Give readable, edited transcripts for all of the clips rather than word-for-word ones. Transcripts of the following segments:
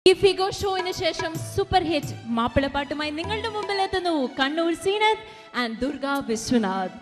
ഈ ഫിഗോ ഷോയിന് ശേഷം super hit മാപ്പിളപ്പാട്ടുമായി നിങ്ങളുടെ മുമ്പിൽ എത്തുന്നു കണ്ണൂർ സീനത്ത് ആൻഡ് ദുർഗ വിശ്വനാഥ്.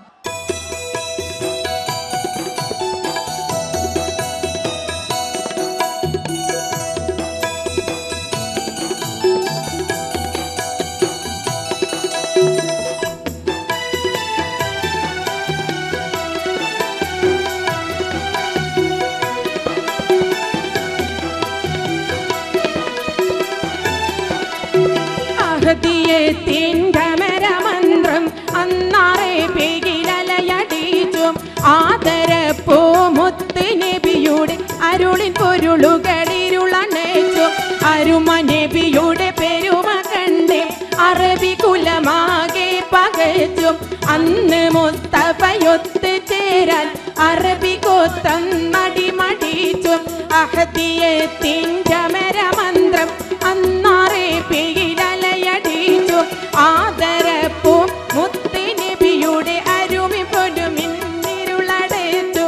മന്ത്രം അന്നാറെ പേകിലലയടിച്ചും ആദരപ്പോ മുത്ത് നബിയുടെ അരുളിൻ പൊരുളുകളിരുളണേച്ചു അരുമ നബിയുടെ പെരുമ കണ്ടേ അറബി കുലമാകെ പകച്ചും അന്ന് മുസ്തഫയൊത്ത് ചേരാൻ അറബി കോത്തം മടിമടിച്ചും അഹദിയത്തിൻ്റെ മന്ത്രം അന്നാറെ പേകിലലയടിച്ചു ആദരപ്പൂ മുത്ത് നബിയുടെ അരുമി പൊരുമിന്നിരുളടച്ചു.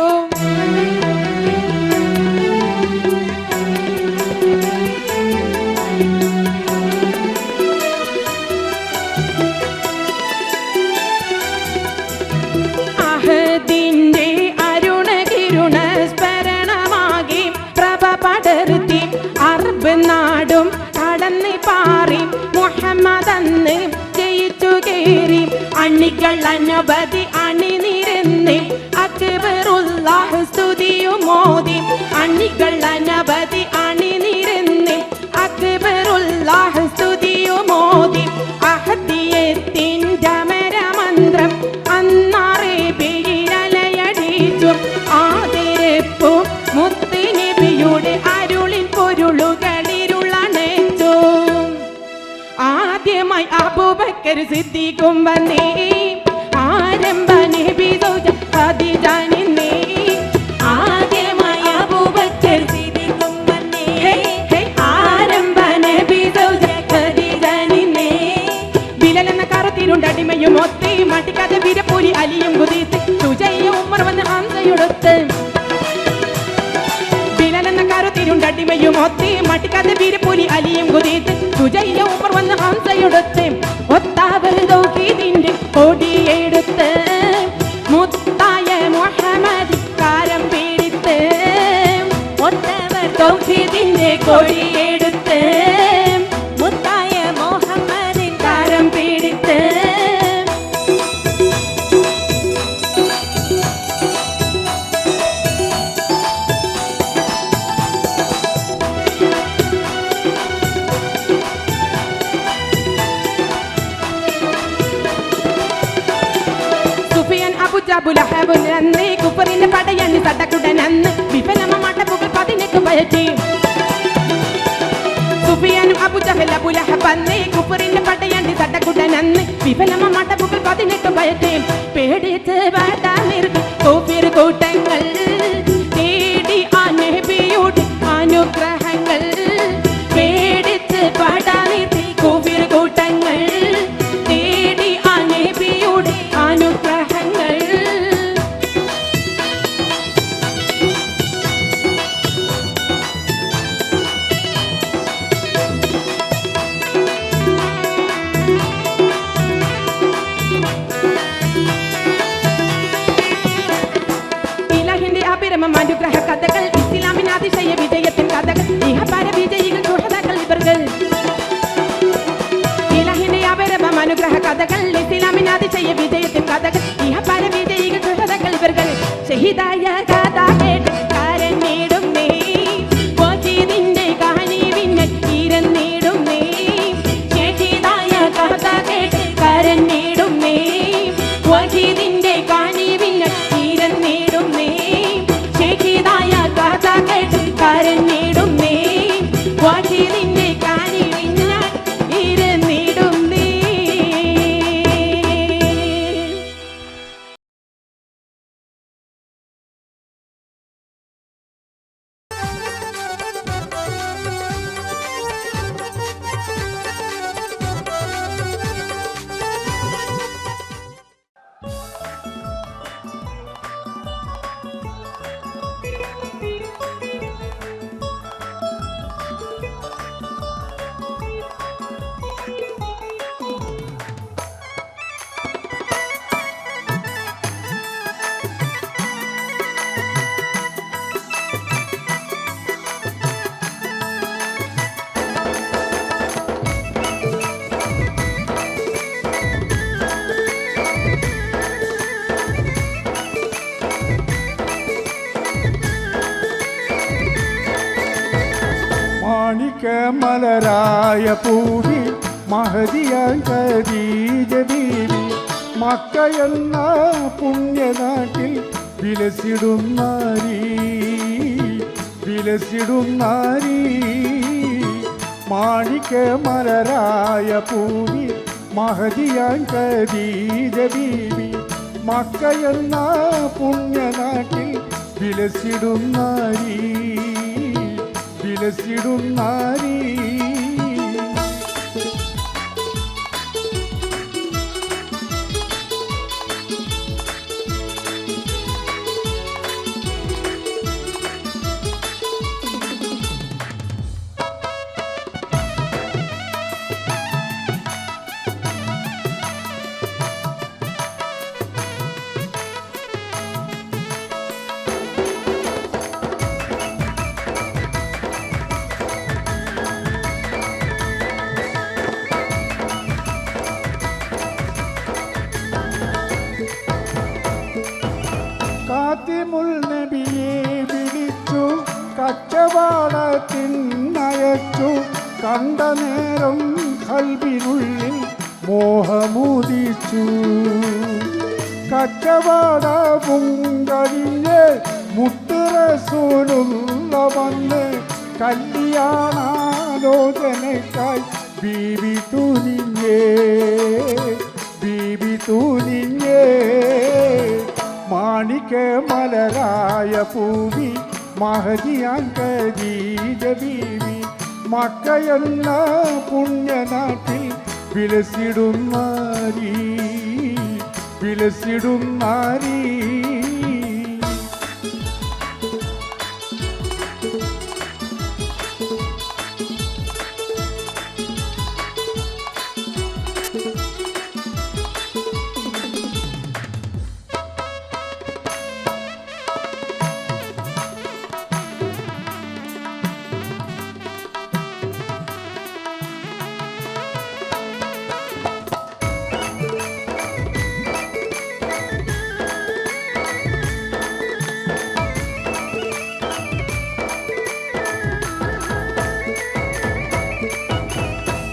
അഹദിന്റെ അരുണകിരുണ സ്മരണമാകി പ്രഭ പടർത്തി അറബ് നാടും കടന്ന് പാറി മുഹമ്മദന്ന് ജയിച്ചു കേറി അണികൾ അനവധി അണിനിരന്ന് അക്ബറുല്ലാഹ് സ്തുതിയും മോദി അണികൾ അനവധി അണിനിരന്ന് അക്ബറുല്ലാഹ് സ്തുതിയും മോദി അഹദിയത്തിൻ്റെ മന്ത്രം അന്നാറെ പേരിലലയടിച്ചു ആദരപ്പൂ മുത്ത് നബിയുടെ അരുളിൻ പൊരുളുകളിരുളണച്ചു. ആദ്യമായി അബൂബക്കർ സിദ്ദീഖും വന്നേ ആരംഭ നബി സൗജ ഖദീജ നിന്നേ ആദ്യമായി അബൂബക്കർ സിദ്ദീഖും വന്നേ ആരംഭ നബി സൗജ ഖദീജ നിന്നേ ബിലാൽ എന്ന കറുത്തിരുണ്ടടിമയും ഒത്തേ മടിക്കാതെ വീരപ്പൂരി അലിയും കുതിത്ത് സുജയ്യ ഉമർ വന്ന് ഹംസയൊടുത്ത് ടിമയും ഒത്തേ മട്ടിക്കാതെ വീരപ്പൂലി അലിയും കുതിത്ത് സുജയ്യ ഉമർ വന്ന് ഹംസയൊടുത്ത് ഒത്താവർ തൗഹീദിന്റെ കൊടിയെടുത്ത് മുത്തായ മുഹമ്മദ് കാരം പിടിത്ത് ഒത്തവർ തൗഹീദിന്റെ കൊടിയെടുത്ത് മുത്തായ മുഹമ്മദ് കാരം പിടിത്ത് അബുലഹബുലന്ന് കുഫറിന്റെ പടയണി സടകുടനന്ന് വിഫലമമാട്ട പുകൾ 18 പയറ്റി സുഫിയാനും അബുജഹൽ അബുലഹബന്ന് കുഫറിന്റെ പടയണി സടകുടനന്ന് വിഫലമമാട്ട പുകൾ 18 പയറ്റി പേടിച്ച് വാടാനിർത്തി കുഫിർ കൂട്ടങ്ങൾ തേടി ആ നബിയുടെ അനുഗ്രഹങ്ങൾ പേടിച്ച് വാടാനിർത്തി കുഫിർ കൂട്ടങ്ങൾ തേടി ആ നബിയുടെ അനുഗ്രഹങ്ങൾ. അനുഗ്രഹ കഥകൾ ഇസ്ലാമിന് അതിശയ വിജയത്തിൻ കഥകൾ ഇഹപര വിജയികൾ സുഹൃത്തുക്കൾ ഇവர்கள் ഇലാഹിന്റെ അപരമം അനുഗ്രഹ കഥകൾ ഇസ്ലാമിന് അതിശയ വിജയത്തിൻ കഥകൾ ഇഹപര വിജയികൾ സുഹൃത്തുക്കൾ ഇവர்கள் ഷഹീദായ കഥ കേട്ട് കരഞ്ഞിടും നീ വജീദിന്റെ കഹനി പിന്നെ ഇരന്നിടും നീ ഷഹീദായ കഥ കേട്ട് കരഞ്ഞിടും നീ വജീദിന്റെ കഹനി പിന്നെ ഇരന്നിടും നീ ഷഹീദായ കഥ കേട്ട് കരഞ്ഞിടും നീ വജീദിന്റെ കഹനി പിന്നെ ഇരന്നിടും നീ. മാണിക്യമലരായ പൂവി മഹതിയാൻ ഖദീജ ബീവി മക്കയെന്ന പുണ്യനാട്ടിൽ വിലസിടുന്നാരീ മാണിക്യമലരായ പൂവി മഹതിയാൻ ഖദീജ ബീവി മക്കയെന്ന പുണ്യനാട്ടിൽ വിലസിടുന്നാരീ കാത്തിമുൽ നബിയെ വിളിച്ചു കച്ചവാടത്തിനയച്ചു കണ്ട നേരം ഖൽബിനുള്ളിൽ മോഹമുദിച്ചു കച്ചവാടവും കഴിഞ്ഞ് മുത്ത് റസൂലുള്ള വന്ന് കല്യാണാലോചനയ്ക്കായി ബീബി തുനിഞ്ഞേ മാണിക്യമലരായ പൂവി മഹതിയാൻ ഖദീജ ബീവി മക്കയെന്ന പുണ്യനാട്ടിൽ വിലസിടുന്നാരീ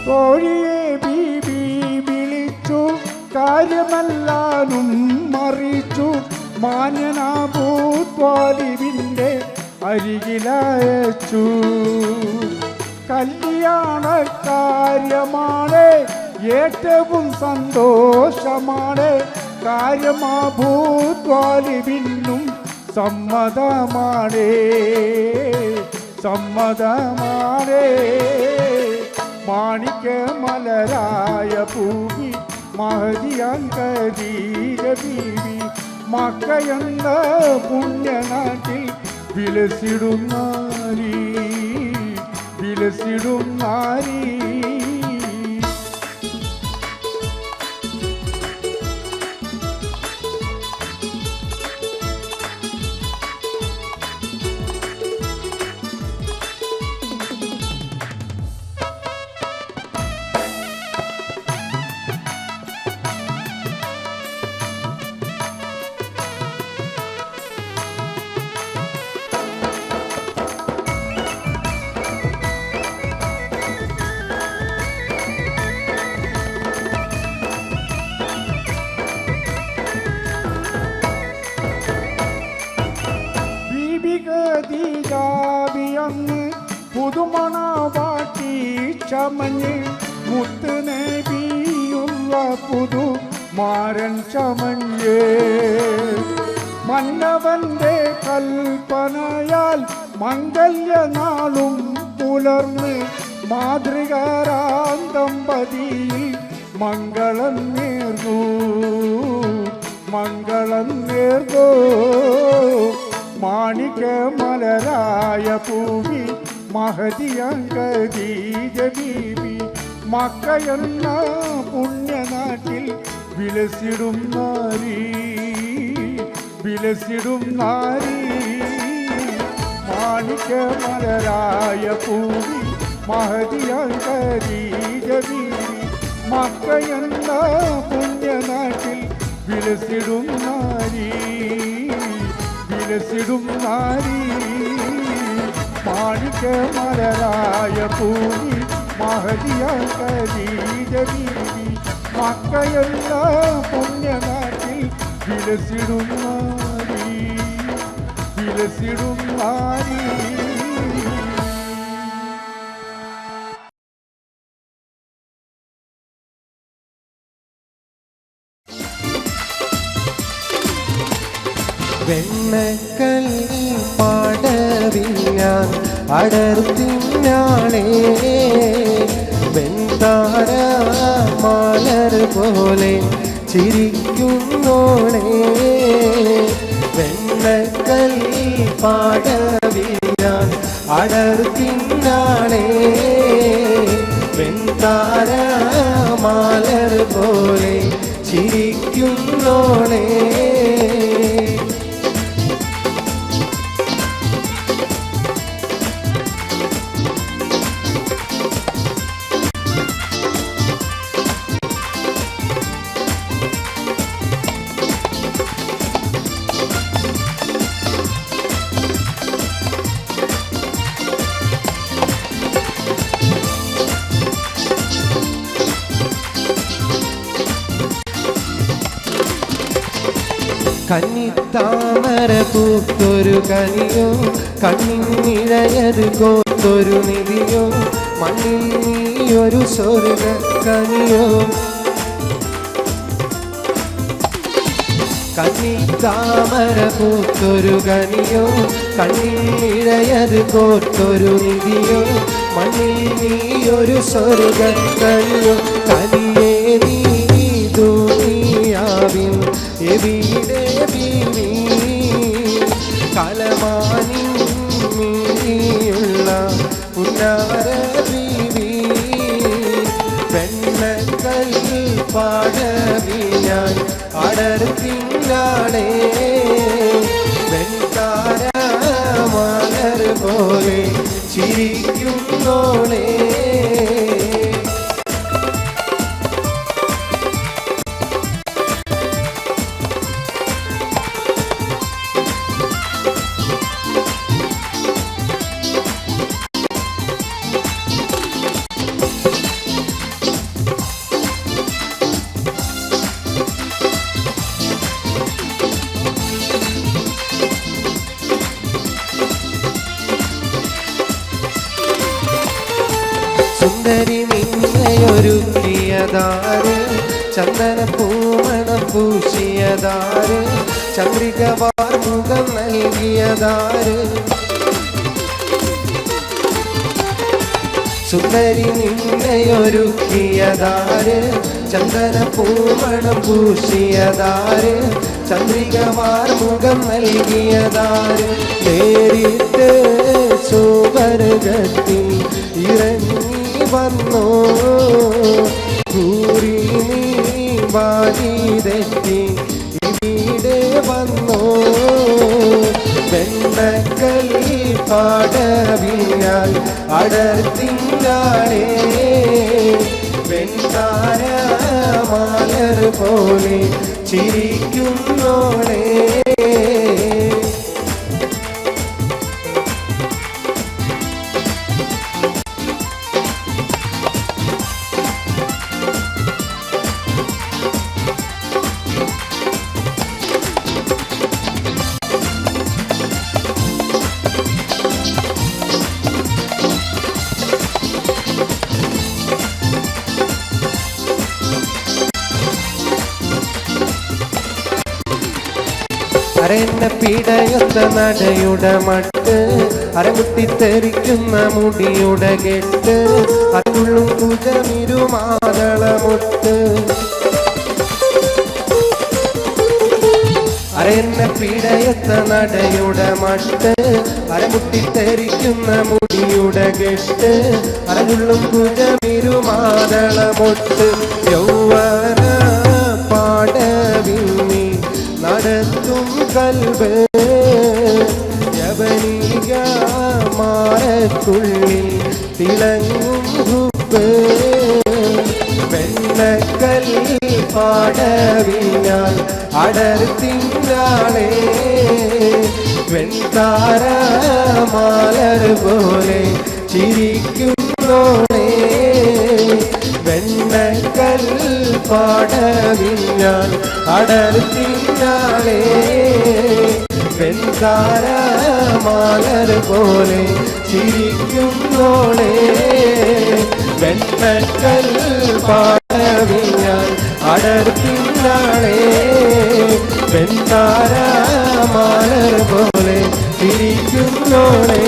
കോഴിയെ ബീബി വിളിച്ചു കാര്യമെല്ലാനും മറിച്ചു മാന്യനാബൂ ത്വാലിബിൻ്റെ അരികിലയച്ചു കല്യാണക്കാര്യമാണ് ഏറ്റവും സന്തോഷമാണ് കാര്യമാബൂ ത്വാലിബിനും സമ്മതമാണ് മാണിക്യമലരായ പൂവി മഹതിയാൻ ഖദീജ ബീവി മക്കയെന്ന പുണ്യനാട്ടിൽ വിലസിടുന്നാരീ ഖദീജാബിയന്ന് പുതുമണവാട്ടി ചമഞ്ഞ് മുത്ത് നബിയുള്ള പുതു മാരൻ ചമഞ്ഞ് മന്നവന്റെ കൽപ്പനയാൽ മംഗല്യനാളും പുലർന്ന് മാതൃകാരാം ദമ്പതിയിൽ മംഗളം നേർന്നു മാണിക്യമലരായ പൂവി മഹതിയാൻ ഖദീജ ബീവി മക്കയെന്ന പുണ്യനാട്ടിൽ വിലസിടുന്നാരീ മാണിക്യമലരായ പൂവി മഹതിയാൻ ഖദീജ ബീവി മക്കയെന്ന പുണ്യനാട്ടിൽ വിലസിടുന്നാരീ മാണിക്യ മലരായ പൂവി മഹതിയാം ഖദീജ ബീവി മക്കയെന്ന പുണ്യനാട്ടിൽ വിലസിടും നാരി വെണ്ണക്കല്ലി പാടവിഞ്ഞാൻ അടർത്തിനാളേ വെൺതാര മാലർ പോലെ ചിരിക്കുന്നോളേ വെണ്ണക്കല്ലി പാടവിഞ്ഞാൻ അടർത്തിനാളേ വെൺതാര മാലർ പോലെ ചിരിക്കുന്നോളേ കന്നിത്താമര പൂത്തൊരു കനിയോ കണ്ണിനിഴയത് കോത്തൊരു നിധിയോ മണ്ണിൽ നീയൊരു സ്വർഗ കനിയോ കന്നിത്താമര പൂത്തൊരു കനിയോ കണ്ണിനിഴയത് കോത്തൊരു നിധിയോ മണ്ണിൽ നീയൊരു സ്വർഗ കനിയോ കനിയേ നീ ദുനിയാവിൽ എവിടെ ബീവി കലമാനിയുള്ള പുന്നാര ബീവി വെണ്ണക്കല്ലിൽ പാടവിഞ്ഞാൻ അടർത്തിനാളേ വെൺതാര മലർ പോലെ ചിരിക്കുന്നോളേ സുന്ദരി നിന്നെയൊരുക്കിയതാര് ചന്ദന പൂമണം പൂശിയതാര് ചന്ദ്രിക വാർമുഖം നൽകിയതാര് സുന്ദരി നിന്നെയൊരുക്കിയതാര് ചന്ദന പൂമണം പൂശിയതാര് ചന്ദ്രിക വാർമുഖം നൽകിയതാര് നേരിട്ട് സുവർഗത്തിൽ ഇറങ്ങി വന്നോ കൂറി നീ വാരി തെറ്റി ഇവിടെ വന്നോ വെണ്ണക്കല്ലി പാടവിഞ്ഞാൽ അടർത്തിനാളേ വെൺതാര മാലർ പോലെ ചിരിക്കുന്നോളേ അരന്ന പിടയുന്ന നടയുടെ മട്ട് അരമുട്ടിത്തെറിക്കുന്ന മുടിയുടെ കെട്ട് അതുള്ളും കുജമിരുമാതളമൊട്ട് അരന്ന പിടയുന്ന നടയുടെ മട്ട് അരമുട്ടിത്തെറിക്കുന്ന മുടിയുടെ കെട്ട് അതുള്ളും കുജമിരുമാതളമൊട്ട് യൗവന പാടവിന്നി നടത്തും കൽബ് യവനിക മാറക്കുള്ളിൽ തിളങ്ങും ഹുബ് വെണ്ണക്കല്ലി പാടവിഞ്ഞാൽ അടർത്തിനാളേ വെൺതാര മാലർ പോലെ ചിരിക്കുന്നോളെ വെണ്ണക്കൽ പാടവിഞ്ഞാൽ അടർത്തിനാളെ വെൺതാര മാലർ പോലെ ചിരിക്കുന്നോളെ വെണ്ണക്കൽ പാടവിഞ്ഞാൽ അടർത്തിനാളെ വെൺതാര മാലർ പോലെ ചിരിക്കുന്നോളെ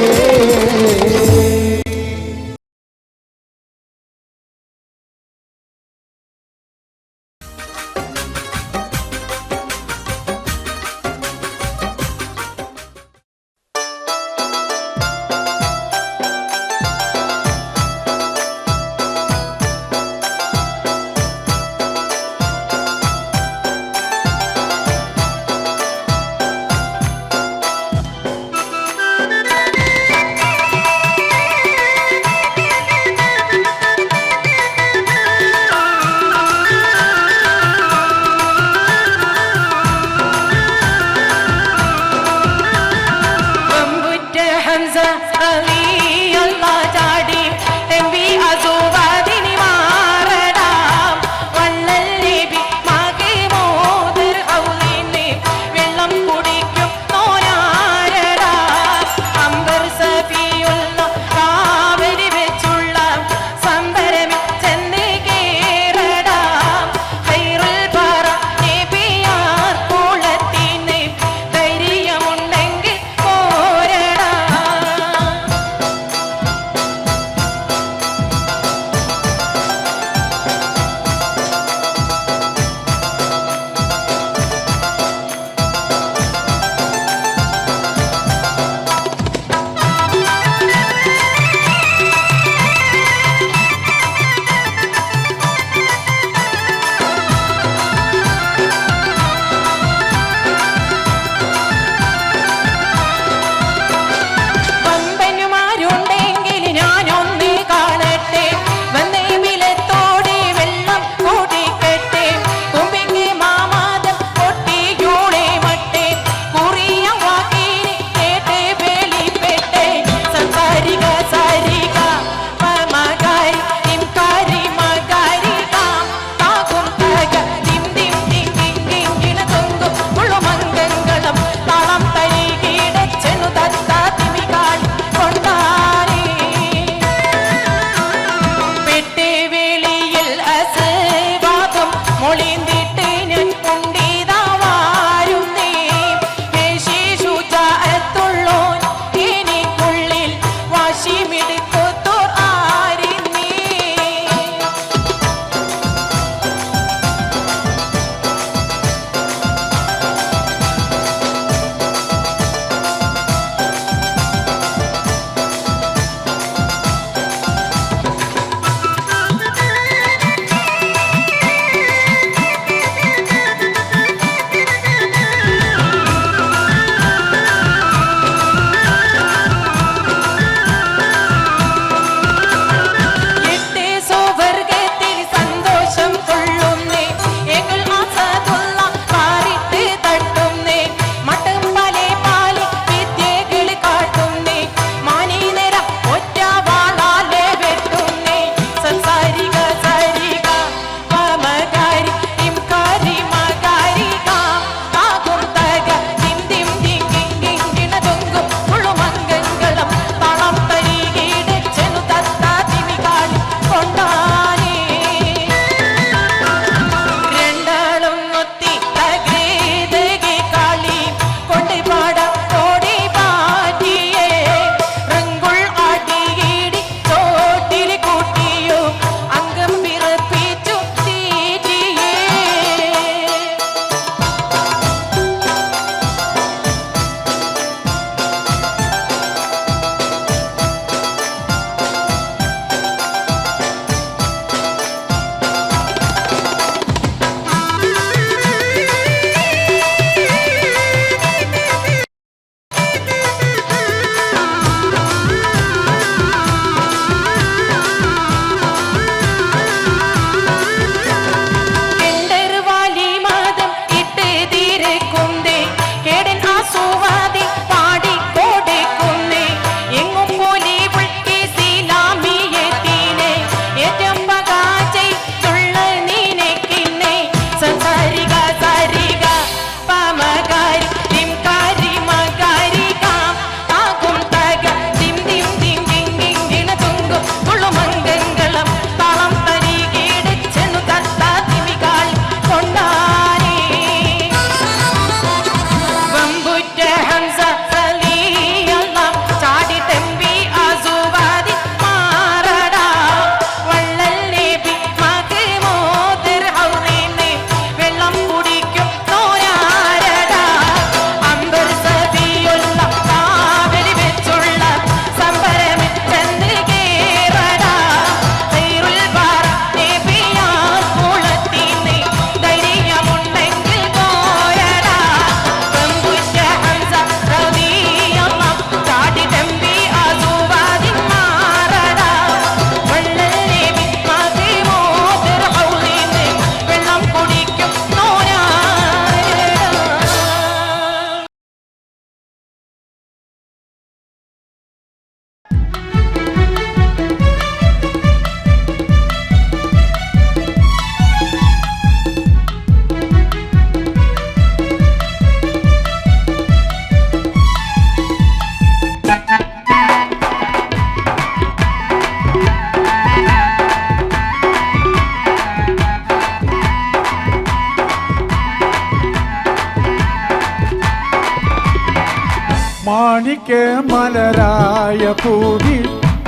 മാണിക്യ മലരായ പൂവി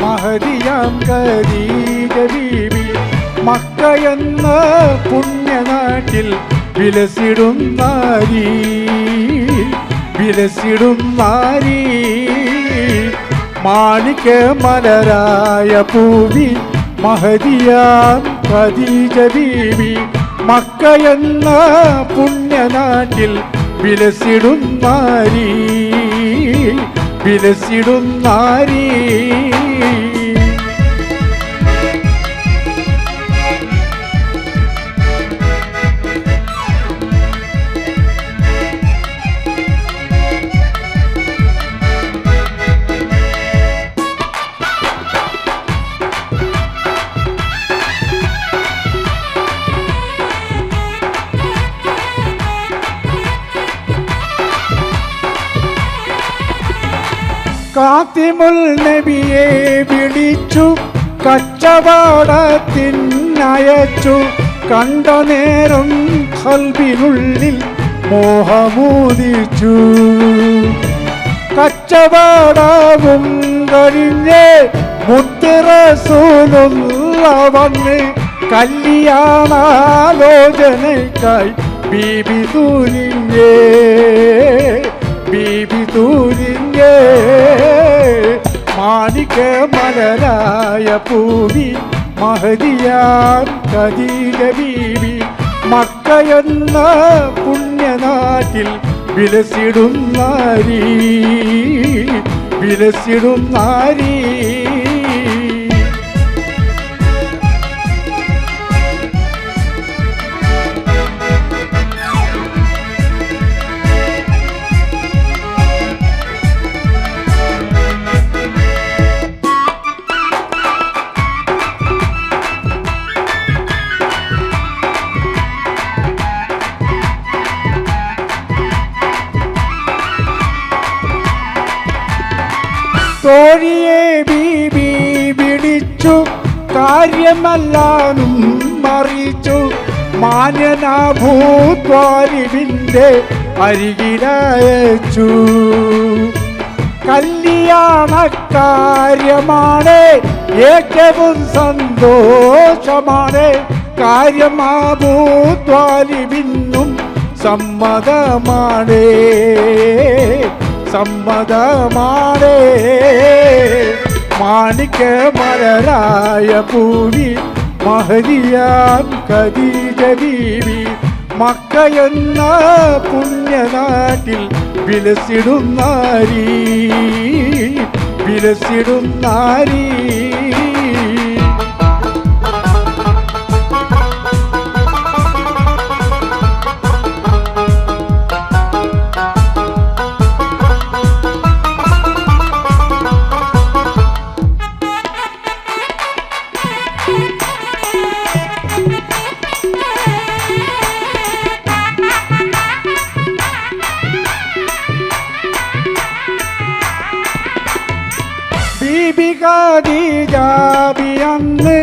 മഹതിയാം ഖദീജ ബീവി മക്കയെന്ന പുണ്യനാട്ടിൽ വിലസിടും നാരി മാണിക്യ മലരായ പൂവി മഹതിയാം ഖദീജ ബീവി മക്കയെന്ന പുണ്യനാട്ടിൽ വിലസിടും നാരി കാത്തിമുൽ നബിയെ വിളിച്ചു കച്ചവടത്തിനയച്ചു കണ്ട നേരം ഖൽബിനുള്ളിൽ മോഹമൂദിച്ചു കച്ചവടവും കഴിഞ്ഞ് മുത്ത് റസൂലുള്ള വന്ന് കല്യാണാലോചനയ്ക്കായി ബീബി തൂരിഞ്ഞേ മാണിക്യ മലരായ പൂവി മഹദിയാം ഖദീജ ബീവി മക്കയെന്ന പുണ്യനാട്ടിൽ വിലസിടും നാരി തോഴിയെ ബീബി വിളിച്ചു കാര്യമല്ലാനും അറിയിച്ചു മാന്യനാഭൂത്വാരിവിൻ്റെ അരികിലയച്ചു കല്യാണക്കാര്യമാണ് ഏറ്റവും സന്തോഷമാണ് കാര്യമാഭൂത്വാലിവിന്നും സമ്മതമാണ് മാണിക്യ മലരായ പൂവി മഹദിയാം ഖദീജ ബീവി മക്കയെന്ന പുണ്യനാട്ടിൽ വിലസിടും നാരി ബീബി ഖദീജ അന്ന്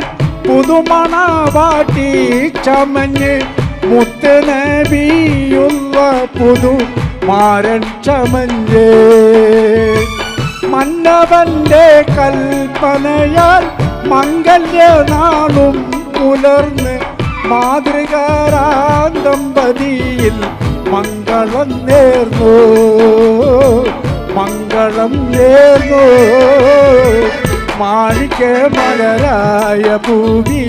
പുതുമണവാട്ടി ചമഞ്ഞ് മുത്ത് നബിയുള്ള പുതുമാരൻ ചമഞ്ഞ് മന്നവന്റെ കൽപ്പനയാൽ മംഗല്യനാളും പുലർന്ന് മാതൃകാരാം ദമ്പതിയിൽ മംഗളം നേർന്നു മാണിക്യ മലരായ പൂവി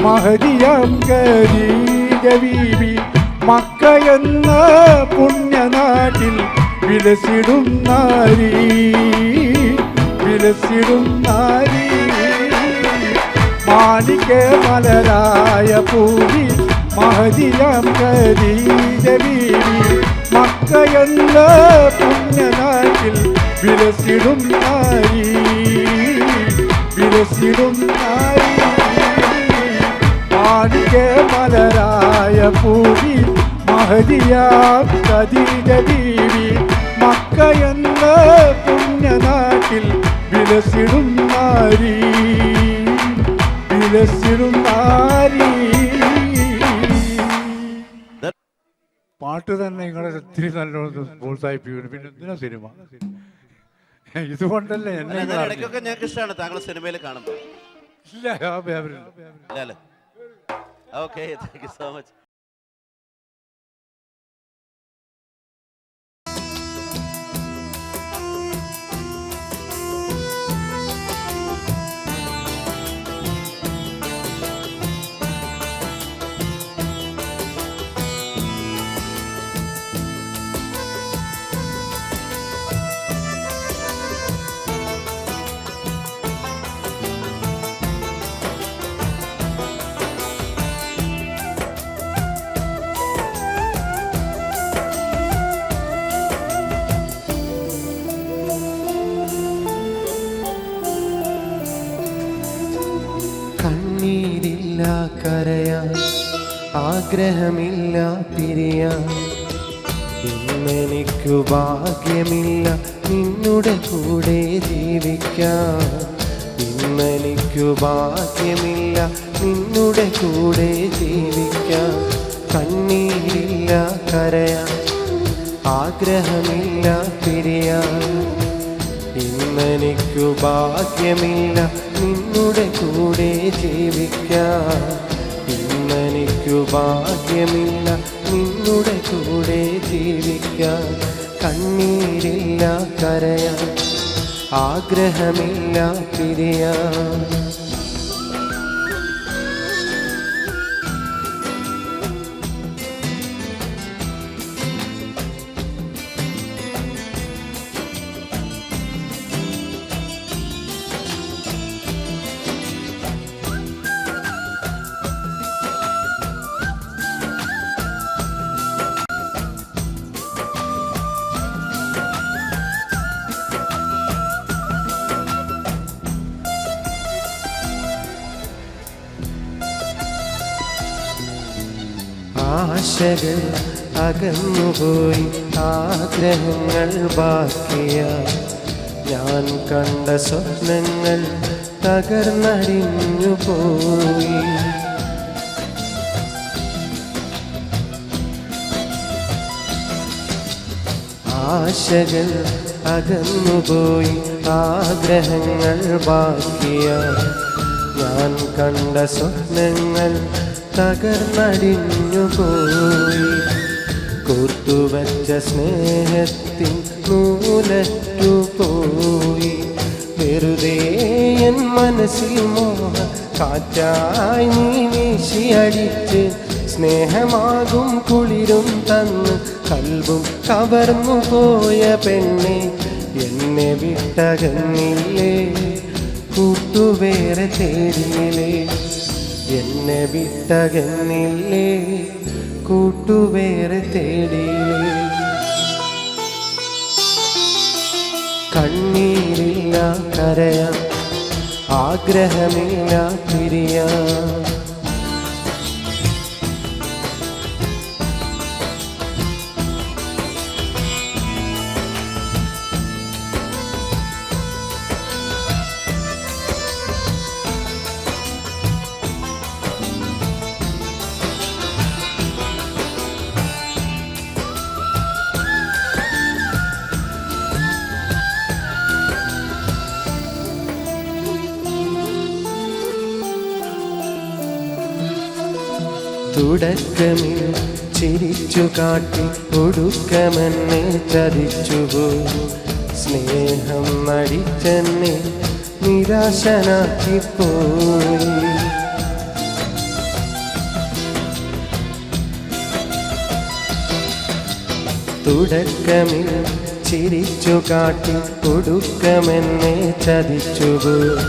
മഹദിയാം ഖദീജ ബീവി മക്കയെന്ന പുണ്യനാട്ടിൽ വിലസിടും നാരി മാണിക്യ മലരായ പൂവി മഹദിയാം ഖദീജ ബീവി മക്കയെന്ന പുണ്യനാട്ടിൽ വിലസിടും നാരി വിലസിടുന്നാരി മാണിക്യ മലരായ പൂവി മഹദിയാം ഖദീജ ബീവി മക്ക എന്ന പുണ്യനാട്ടിൽ വിലസിടുന്നാരി വിലസിടുന്നാരി. പാട്ട് തന്നെ നിങ്ങളെ ഒത്തിരി നല്ലോണം പ്രോത്സാഹിപ്പിക്കുന്നു. പിന്നെ എന്തിനാ സിനിമ? ഇതുകൊണ്ടല്ലേ എന്നെ ഇടയ്ക്കൊക്കെ ഞങ്ങൾക്ക് ഇഷ്ടമാണ് താങ്കൾ സിനിമയിൽ കാണുമ്പോൾ. ഇല്ല അല്ലേ? Okay, thank you so much. കണ്ണീരില്ല കരയാൻ, ആഗ്രഹമില്ല പിരിയാൻ, ഇന്നെനിക്കു ഭാഗ്യമില്ല നിന്നുടെ കൂടെ ജീവിക്കാൻ. ഇന്നെനിക്കു ഭാഗ്യമില്ല നിന്നുടെ കൂടെ ജീവിക്കാൻ. കണ്ണീരില്ല കരയാൻ, ആഗ്രഹമില്ല പിരിയാൻ, ഇന്നെനിക്കു ഭാഗ്യമില്ല നിന്നുടെ കൂടെ ജീവിക്കാൻ. ഇന്നെനിക്കു ഭാഗ്യമില്ല നിന്നുടെ കൂടെ ജീവിക്കാൻ. കണ്ണീരില്ല കരയാൻ, ആഗ്രഹമില്ല പിരിയാൻ. ആശകൾ അകന്നുപോയി, ആഗ്രഹങ്ങൾ ബാക്കിയായി. ഞാൻ കണ്ട സ്വപ്നങ്ങൾ തകർന്നടിഞ്ഞു പോയി. ആശകൾ അകന്നുപോയി, ആഗ്രഹങ്ങൾ ബാക്കിയായി. ഞാൻ കണ്ട സ്വപ്നങ്ങൾ തകർന്നടിഞ്ഞു പോയി. കൂട്ടുവച്ച സ്നേഹത്തിൻ നൂലറ്റു പോയി. വെറുതെ എൻ മനസ്സിൽ മോഹ കാറ്റായി നീ വീശിയടിച്ച്, സ്നേഹമാകും കുളിരും തന്ന് കൽബും കവർന്നു പോയ പെണ്ണെ, എന്നെ വിട്ടകന്നില്ലേ കൂട്ടുവേറെ തേടിയില്ലേ. എന്നെ വിട്ടകന്നില്ലേ കൂട്ടുവേറെ തേടിയില്ലേ. കണ്ണീരില്ല കരയാൻ, ആഗ്രഹമില്ല പിരിയാൻ. തുടക്കമിൽ ചിരിച്ചു കാട്ടി ഒടുക്കമെന്നെ ചതിച്ചുപോയി. സ്നേഹം നടിച്ചെന്നെ നിരാശനാക്കിപ്പോയി. തുടക്കമിൽ ചിരിച്ചു കാട്ടി ഒടുക്കമെന്നെ ചതിച്ചുപോയി.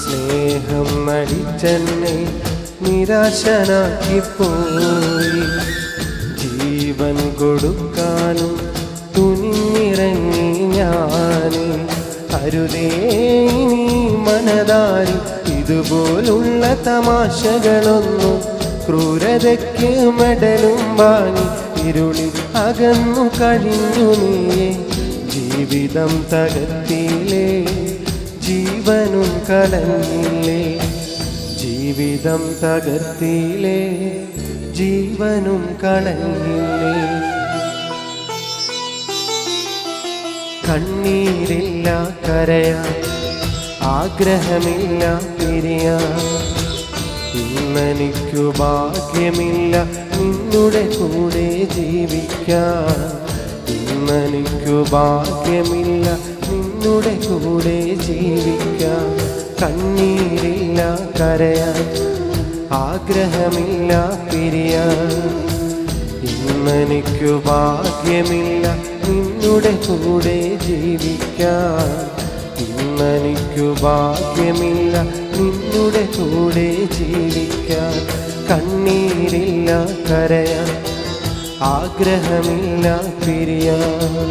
സ്നേഹം നടിച്ചെന്നെ നിരാശനാക്കിപ്പോയി. ജീവൻ കൊടുക്കാനും തുനിഞ്ഞിറങ്ങി ഞാൻ, അരുതേ ഇനി മനതാരി ഇതുപോലുള്ള തമാശകളൊന്നും ക്രൂരതയ്ക്ക് മെഡലും വാങ്ങി ഇരുളിൽ അകന്നു കഴിഞ്ഞു നീയെ ജീവിതം തകർത്തിയില്ലേ ജീവനും കളഞ്ഞില്ലേ ജീവിതം തകർത്തിയില്ലേ ജീവനും കളഞ്ഞില്ലേ കണ്ണീരില്ല കരയാൻ ആഗ്രഹമില്ല പിരിയാൻ ഇന്നെനിക്കു ഭാഗ്യമില്ല നിന്നുടെ കൂടെ ജീവിക്കാൻ ഇന്നെനിക്കു ഭാഗ്യമില്ല നിന്നുടെ കൂടെ ജീവിക്കാൻ കണ്ണീരില്ല കരയാൻ ആഗ്രഹമില്ല പിരിയാൻ ഇന്നെനിക്കു ഭാഗ്യമില്ല നിന്നുടെ കൂടെ ജീവിക്കാൻ ഇന്നെനിക്കു ഭാഗ്യമില്ല നിന്നുടെ കൂടെ ജീവിക്കാൻ കണ്ണീരില്ല കരയാൻ ആഗ്രഹമില്ല പിരിയാൻ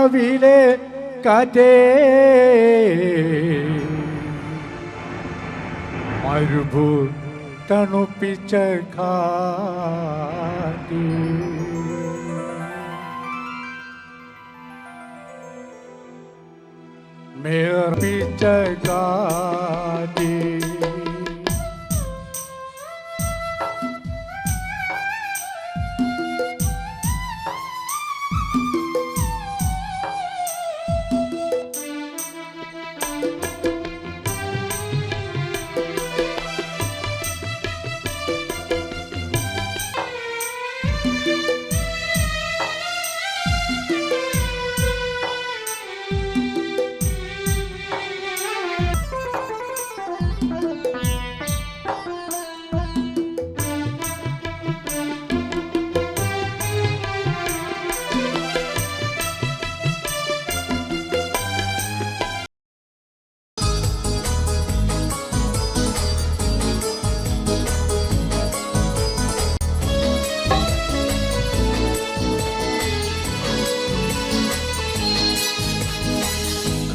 രാവിലെ കാറ്റേ മരുഭൂ തണുപ്പിച്ച കാറ്റ് മേർപ്പിച്ച കാറ്റ്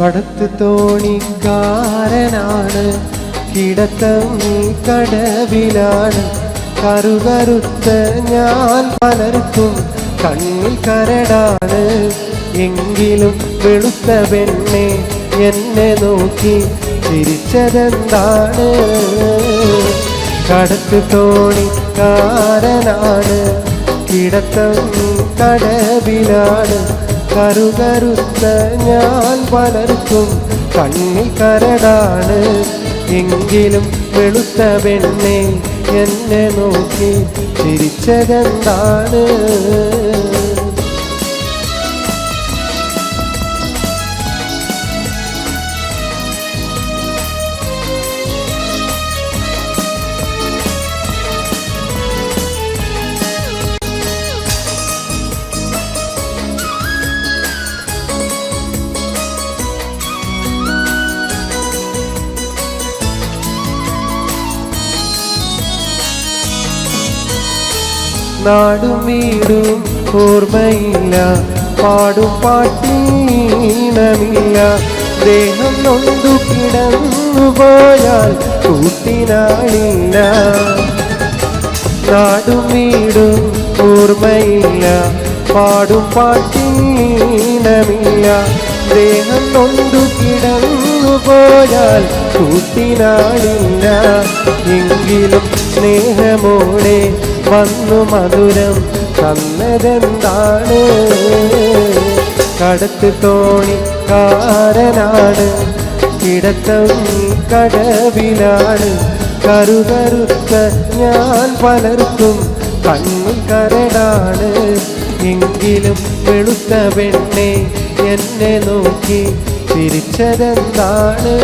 കടത്ത് തോണിക്കാരനാണ്, കിടത്തം നീ കടവിലാണ്. കറുകറുത്ത ഞാൻ പലർക്കും കണ്ണിൽ കരടാണ്. എങ്കിലും വെളുത്ത പെണ്ണെ എന്നെ നോക്കി ചിരിച്ചതെന്താണ്? കടത്ത് തോണിക്കാരനാണ്, കിടത്തം നീ കടവിലാണ്. കറുകറുത്ത ഞാൻ പലർക്കും കണ്ണിൽ കരടാണ്. എങ്കിലും വെളുത്ത പെണ്ണെ എന്നെ നോക്കി ചിരിച്ചതെന്താണ്? നാടും വീടും ഓർമ്മയില്ല, പാടും പാട്ടീണമില്ല. ദേഹം നൊന്തു കിടന്നു പോയാൽ കൂട്ടിനാളില്ല. നാടും വീടും ഓർമ്മയില്ല, പാടും പാട്ടീണമില്ല. ദേഹം നൊന്തു കിടന്നു പോയാൽ കൂട്ടിനാളില്ല. എങ്കിലും സ്നേഹമോടെ വന്നു മധുരം തന്നതെന്താണ്? കടത്ത് തോണിക്കാരനാണ്, കിടത്തം കടവിലാണ്. കറുകറുത്ത ഞാൻ പലർക്കും കണ്ണിൽ കരടാണ്. എങ്കിലും വെളുത്ത പെണ്ണെ എന്നെ നോക്കി ചിരിച്ചതെന്താണ്?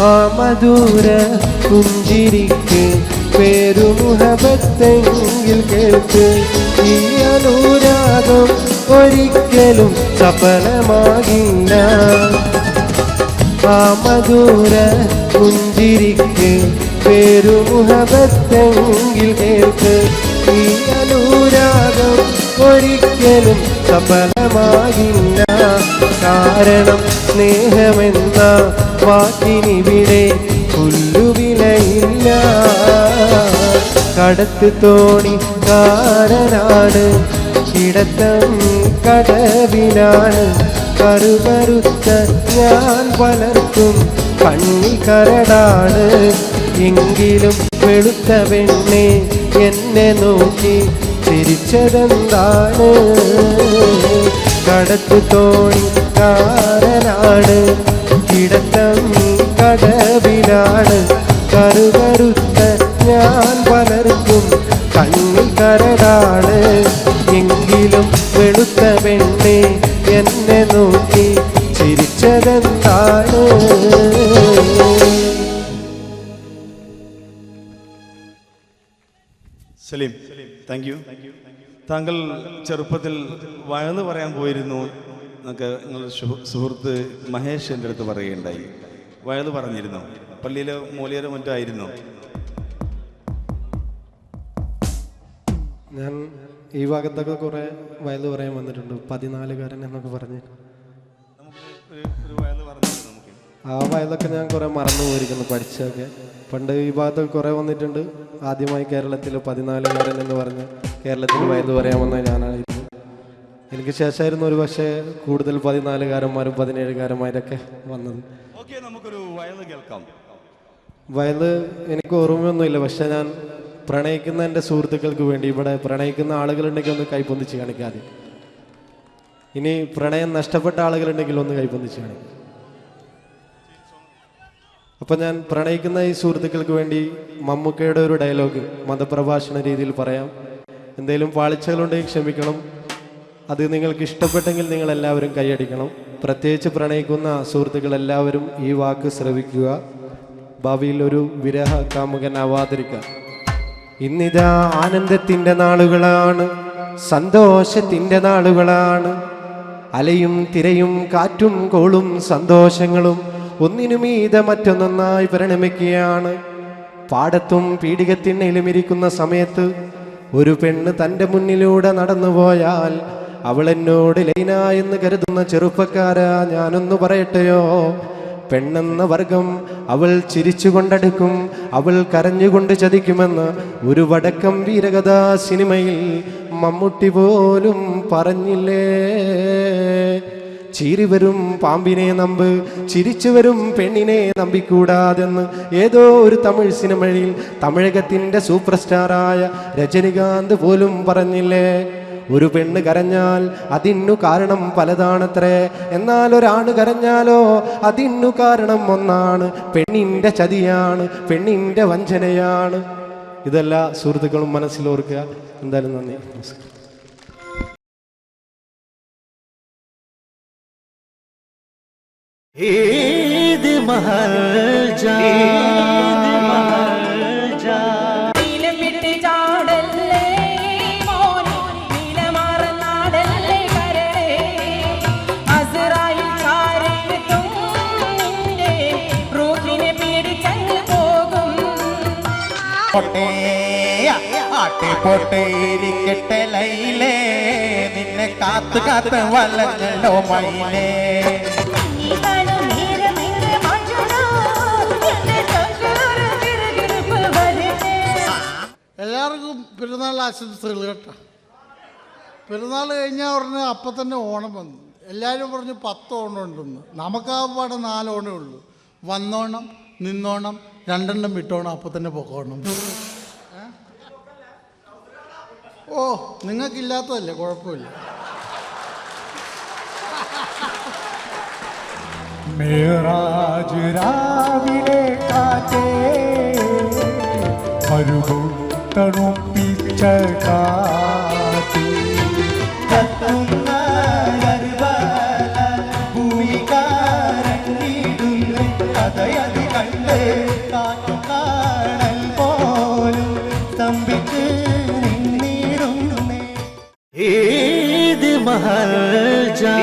ആ മധുര പുഞ്ചിരിക്ക് പേരുമുഹബത്തെങ്കിൽ കേൾക്ക്. ഈ അനുരാഗം ഒരിക്കലും സഫലമാകില്ല. ആ മധുര പുഞ്ചിരിക്ക് പേരുമുഹബത്തെങ്കിൽ കേൾക്ക്. ഈ അനുരാഗം ഒരിക്കലും സഫലമാകില്ല. കാരണം സ്നേഹമെന്ന വാക്കിനിവിടെ പുല്ലുവിലയില്ല. കടത്ത് തോണിക്കാരനാണ്, കിടത്തം കടവിലാണ്. കറുകറുത്ത ഞാൻ പലർക്കും കണ്ണിൽ കരടാണ്. എങ്കിലും വെളുത്ത പെണ്ണെ എന്നെ നോക്കി ചിരിച്ചതെന്താണ്? കടത്ത് തോണിക്കാരനാണ്, കിടത്തം കടവിലാണ്. കറുകറുത്ത ഞാൻ പലർക്കും കണ്ണിൽ കരടാണ്. എങ്കിലും വെളുത്ത പെണ്ണെ എന്നെ നോക്കി ചിരിച്ച ചിരിച്ചതെന്താണ്? Saleem, thank you. താങ്കൾ ചെറുപ്പത്തിൽ വയന്ന് പറയാൻ പോയിരുന്നു എന്നൊക്കെ നിങ്ങളുടെ സുഹൃത്ത് മഹേഷ് എൻ്റെ അടുത്ത് പറയുകയുണ്ടായി. വയന്ന് പറഞ്ഞിരുന്നു? പള്ളിയിലെ മൂലിയരോ മറ്റോ ആയിരുന്നു? ഞാൻ ഈ ഭാഗത്തൊക്കെ കുറേ വയല് പറയാൻ വന്നിട്ടുണ്ട്. 14കാരൻ എന്നൊക്കെ പറഞ്ഞ് ഒരു വയന്ന് പറഞ്ഞിരുന്നു നമുക്ക്. ആ വയലൊക്കെ ഞാൻ കുറേ മറന്നു പോയിരിക്കുന്നു പഠിച്ചൊക്കെ. പണ്ട് ഈ ഭാഗത്തൊക്കെ കുറേ വന്നിട്ടുണ്ട്. ആദ്യമായി കേരളത്തിൽ 14കാരൻ എന്ന് പറഞ്ഞ് കേരളത്തിൽ വയല് പറയാൻ വന്ന ഞാനായിരുന്നു. എനിക്ക് ശേഷമായിരുന്നു ഒരു പക്ഷേ കൂടുതൽ 14കാരന്മാരും 17കാരന്മാരൊക്കെ വന്നത്. ഓക്കെ, നമുക്കൊരു വയല് കേൾക്കാം. വയല് എനിക്ക് ഓർമ്മയൊന്നുമില്ല. പക്ഷെ ഞാൻ പ്രണയിക്കുന്ന എൻ്റെ സുഹൃത്തുക്കൾക്ക് വേണ്ടി ഇവിടെ പ്രണയിക്കുന്ന ആളുകളുണ്ടെങ്കിൽ ഒന്ന് കൈപ്പൊന്നിച്ച് കാണിക്കാതെ. ഇനി പ്രണയം നഷ്ടപ്പെട്ട ആളുകളുണ്ടെങ്കിൽ ഒന്ന് കൈപ്പൊന്നിച്ച് കാണിക്കും. അപ്പം ഞാൻ പ്രണയിക്കുന്ന ഈ സുഹൃത്തുക്കൾക്ക് വേണ്ടി മമ്മൂക്കയുടെ ഒരു ഡയലോഗ് മതപ്രഭാഷണ രീതിയിൽ പറയാം. എന്തെങ്കിലും പാളിച്ചകളുണ്ടെങ്കിൽ ക്ഷമിക്കണം. അത് നിങ്ങൾക്ക് ഇഷ്ടപ്പെട്ടെങ്കിൽ നിങ്ങൾ എല്ലാവരും കൈയടിക്കണം. പ്രത്യേകിച്ച് പ്രണയിക്കുന്ന സുഹൃത്തുക്കൾ എല്ലാവരും ഈ വാക്ക് ശ്രവിക്കുക. ഭാവിയിൽ ഒരു വിരഹ കാമുകനാവാതിരിക്കുക. ഇന്നിതാ ആനന്ദത്തിൻ്റെ നാളുകളാണ്, സന്തോഷത്തിൻ്റെ നാളുകളാണ്. അലയും തിരയും കാറ്റും കോളും സന്തോഷങ്ങളും ഒന്നിനുമീതെ മറ്റൊന്നൊന്നായി പരിണമിക്കുകയാണ്. പാടത്തും പീഡികത്തിണ്ണയിലും ഇരിക്കുന്ന സമയത്ത് ഒരു പെണ്ണ് തൻ്റെ മുന്നിലൂടെ നടന്നുപോയാൽ അവൾ എന്നോട് ലൈന എന്ന് കരുതുന്ന ചെറുപ്പക്കാരാ, ഞാനൊന്ന് പറയട്ടെയോ, പെണ്ണെന്ന വർഗം അവൾ ചിരിച്ചുകൊണ്ടടുക്കും, അവൾ കരഞ്ഞുകൊണ്ട് ചതിക്കുമെന്ന് ഒരു വടക്കം വീരകഥാ സിനിമയിൽ മമ്മൂട്ടി പോലും പറഞ്ഞില്ലേ. ചീറി വരും പാമ്പിനെ നമ്പ്, ചിരിച്ചു വരും പെണ്ണിനെ നമ്പിക്കൂടാതെന്ന് ഏതോ ഒരു തമിഴ് സിനിമയിൽ തമിഴകത്തിൻ്റെ സൂപ്പർ സ്റ്റാറായ രജനികാന്ത് പോലും പറഞ്ഞില്ലേ. ഒരു പെണ്ണ് കരഞ്ഞാൽ അതിനു കാരണം പലതാണത്രേ, എന്നാൽ ഒരാണ് കരഞ്ഞാലോ അതിനു കാരണം ഒന്നാണ്. പെണ്ണിൻ്റെ ചതിയാണ്, പെണ്ണിൻ്റെ വഞ്ചനയാണ്. ഇതെല്ലാ സുഹൃത്തുക്കളും മനസ്സിലോർക്കുക. എന്തായാലും നന്ദി, നമസ്കാരം. ईद महल जा പൊട്ടേരിക്കട്ടെ ലൈലേ, നിന്നെ കാത്തു കാത്ത് വലഞ്ഞല്ലോ മൈലേ. എല്ലാവർക്കും പെരുന്നാൾ ആശംസകൾ കേട്ടോ. പെരുന്നാൾ കഴിഞ്ഞാൽ ഉടനെ അപ്പം തന്നെ ഓണം വന്നു. എല്ലാവരും പറഞ്ഞു 10 ഓണം ഉണ്ടെന്ന്. നമുക്കാകപ്പാടെ 4 ഓണേ ഉള്ളൂ. വന്നോണം, നിന്നോണം, 2 എണ്ണം വിട്ടോണം, അപ്പം തന്നെ പൊക്കോണം. ഓ, നിങ്ങൾക്കില്ലാത്തതല്ലേ, കുഴപ്പമില്ല. മേറാജ് രാവിലെ കാറ്റേ തണുപ്പിച്ച കാറ്റ് കത്തുന്ന ഭൂമികാരങ്ങിടുന്നു കഥയതി കണ്ട് കാറ്റു കാണൽ പോലും സ്തംഭിച്ച് നിന്നിരുന്നു. ईद महल जा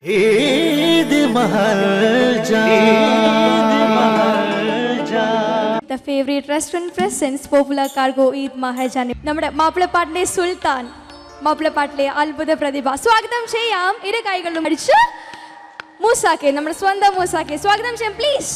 Eid Mahraja The favorite restaurant presents popular cargo Eid Mahajan. നമ്മുടെ മാപ്പിളപ്പാട്ടിലെ സുൽത്താൻ, മാപ്പിളപ്പാട്ടിലെ അത്ഭുത പ്രതിഭ സ്വാഗതം ചെയ്യാം. ഇരു കൈകളിലും അടിച്ച് മൂസാക്കെ, നമ്മുടെ സ്വന്തം മൂസാക്കെ സ്വാഗതം ചെയ്യാം please.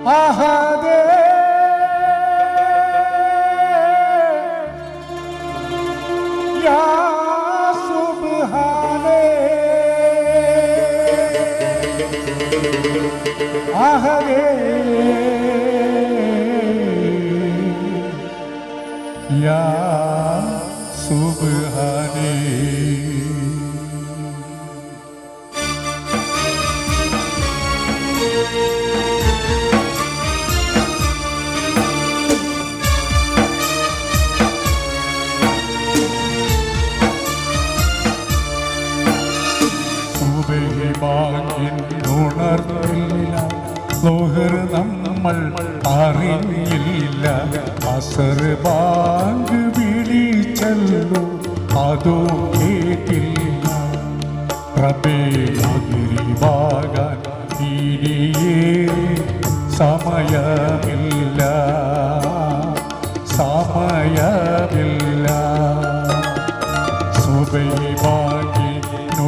ahade ya subhane ahade ya subhane ഉണർന്നില്ല ലോഹർ നമ്മൾ അറിഞ്ഞില്ല അസർ ബാങ്ക് വിളിച്ചല്ലോ അതോ കേട്ടില്ല റബ്ബേ മഗ്‌രിബാകാൻ ഇനിയേറെ സമയമില്ല സമയമില്ല സുബഹി ബാങ്ക്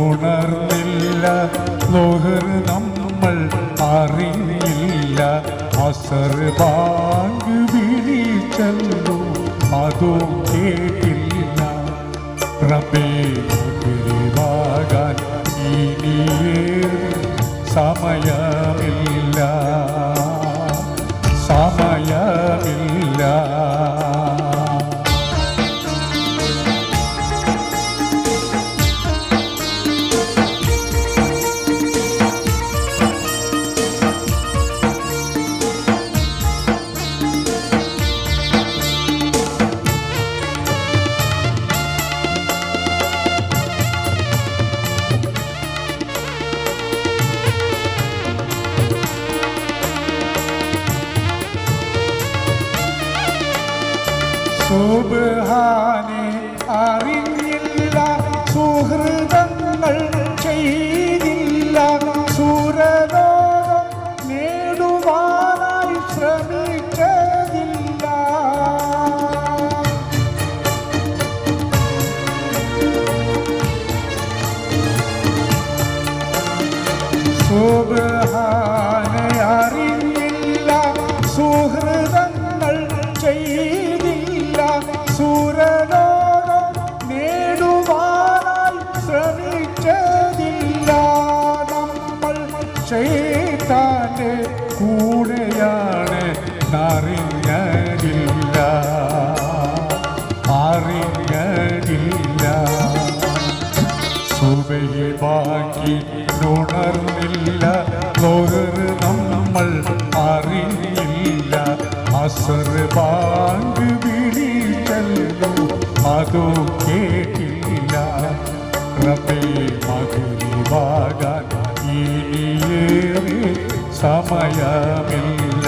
ഉണർന്നില്ല ലോഹർ നമ്മൾ അറിഞ്ഞില്ല അസർ ബാങ്ക് വിളിച്ചല്ലോ അതോ കേട്ടില്ല റബ്ബേ മഗ്‌രിബാകാൻ ഇനിയേറെ സമയമില്ല സമയമില്ല സുബ്ഹാനെ അറിഞ്ഞില്ല സുഹൃതങ്ങൾ ചെയ്തില്ല സുരലോകം നേടുവാനായി ശ്രമിച്ചതില്ല സുബ്ഹാനെ അറിഞ്ഞില്ല സുഹൃതങ്ങൾ ചെയ്തില്ല സുരലോകം നേടുവാനായി ശ്രമിച്ചതില്ല നമ്മൾ ശൈത്താന്റെ കൂടെയാണ് അറിഞ്ഞതില്ല അറിഞ്ഞതില്ല സുബഹി ബാങ്കി ഉണർന്നില്ല ലോഹർ നമ്മൾ അറിഞ്ഞില്ല അസർ ബാങ്ക് വിളിച്ചല്ലോ അതോ കേട്ടില്ല റബ്ബേ മഗ്‌രിബാകാൻ ഇനിയേറെ സമയമില്ല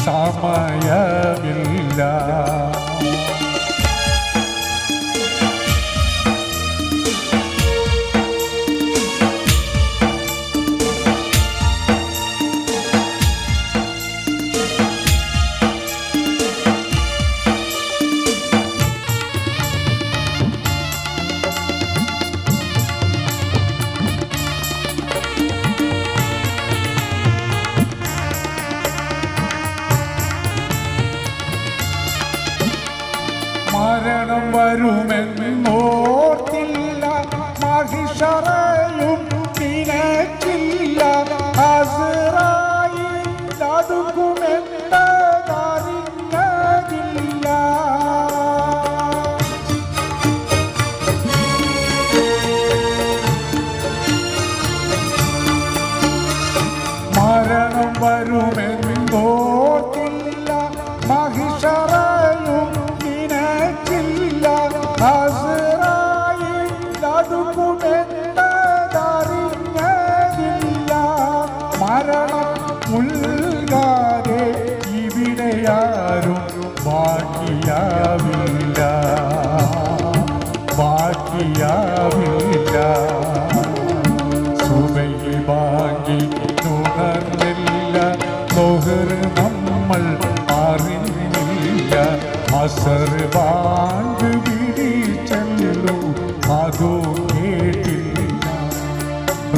സമയമില്ല മരണം വരുമെന്നോർത്തില്ല മഹിഷറയും നിനക്കില്ല അസ്റായി നടുക്കുമെന്നതറിഞ്ഞതില്ല